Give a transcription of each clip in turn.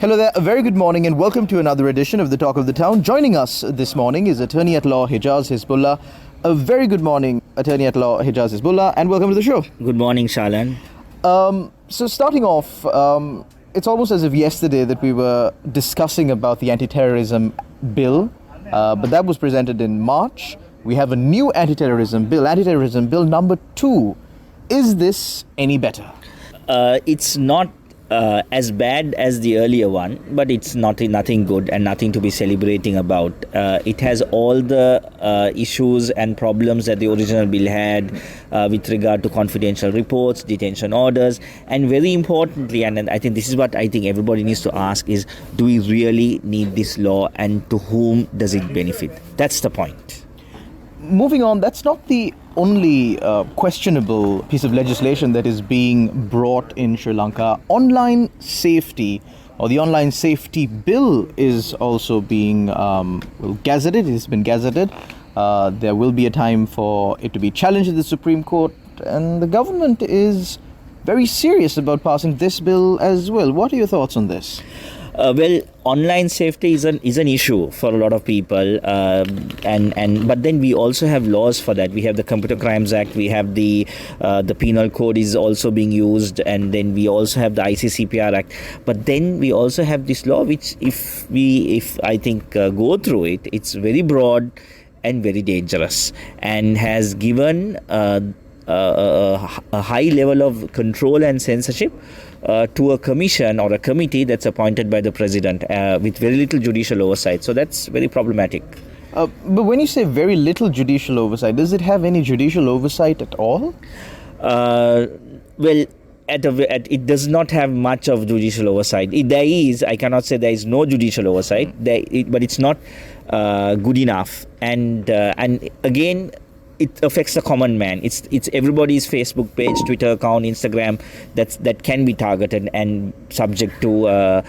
Hello there, a very good morning and welcome to another edition of the Talk of the Town. Joining us this morning is Attorney at Law Hejaaz Hizbullah. A very good morning, Attorney at Law Hejaaz Hizbullah, and welcome to the show. Good morning, Shalan. So starting off, it's almost as if yesterday that we were discussing about the anti-terrorism bill, but that was presented in March. We have a new anti-terrorism bill number 2. Is this any better? It's not as bad as the earlier one, but it's nothing good and nothing to be celebrating about. It has all the issues and problems that the original bill had with regard to confidential reports, detention orders, and very importantly, and I think this is what I think everybody needs to ask is, do we really need this law and to whom does it benefit? That's the point. Moving on, that's not the only questionable piece of legislation that is being brought in Sri Lanka. Online safety, or the online safety bill, is also being gazetted. It has been gazetted. There will be a time for it to be challenged at the Supreme Court, and the government is very serious about passing this bill as well. What are your thoughts on this? Well, online safety is an issue for a lot of people, but then we also have laws for that. We have the Computer Crimes Act, we have the Penal Code is also being used, and then we also have the ICCPR Act. But then we also have this law, which if I think go through it, it's very broad and very dangerous, and has given a high level of control and censorship to a commission or a committee that's appointed by the president with very little judicial oversight. So that's very problematic. But when you say very little judicial oversight, does it have any judicial oversight at all? Well, it does not have much of judicial oversight. There is, I cannot say there is no judicial oversight, but it's not good enough. And again, it affects the common man. It's everybody's Facebook page, Twitter account, Instagram that can be targeted and subject to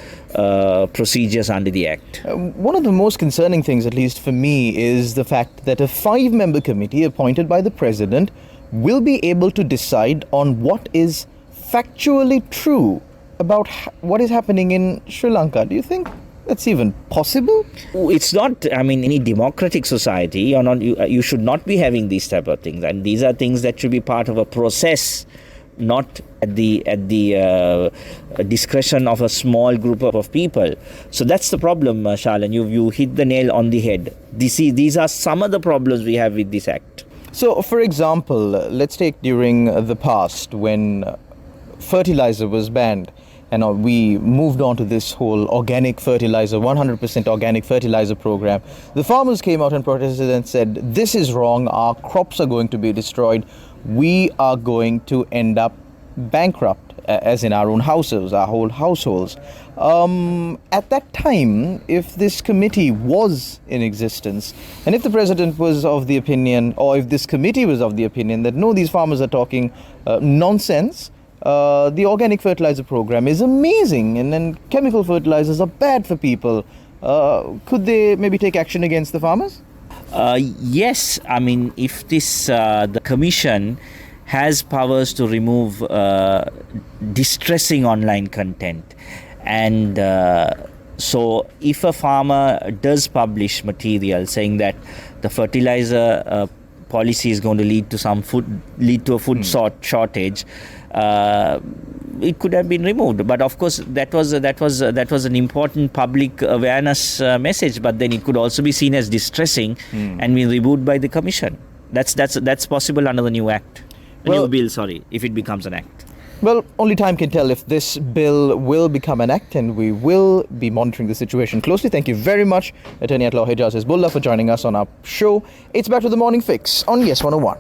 procedures under the Act. One of the most concerning things, at least for me, is the fact that a 5-member committee appointed by the president will be able to decide on what is factually true about what is happening in Sri Lanka. Do you think that's even possible? It's not. I mean, any democratic society, you should not be having these type of things, and these are things that should be part of a process, not at the discretion of a small group of people. So that's the problem, Shalan. You hit the nail on the head. These are some of the problems we have with this act. So, for example, let's take during the past when fertilizer was banned, and we moved on to this whole organic fertilizer, 100% organic fertilizer program. The farmers came out and protested and said, this is wrong, our crops are going to be destroyed, we are going to end up bankrupt, as in our own houses, our whole households. At that time, if this committee was in existence, and if the president was of the opinion, or if this committee was of the opinion that no, these farmers are talking nonsense, the organic fertilizer program is amazing, and then chemical fertilizers are bad for people. Could they maybe take action against the farmers? Yes. I mean, if the commission has powers to remove distressing online content, and so if a farmer does publish material saying that the fertilizer policy is going to lead to a food shortage, it could have been removed. But of course, that was an important public awareness message. But then it could also be seen as distressing and be removed by the commission. That's possible under the new act, new bill. Sorry, if it becomes an act. Well, only time can tell if this bill will become an act, and we will be monitoring the situation closely. Thank you very much, Attorney at Law Hejaaz Hizbullah, for joining us on our show. It's back to the Morning Fix on Yes 101.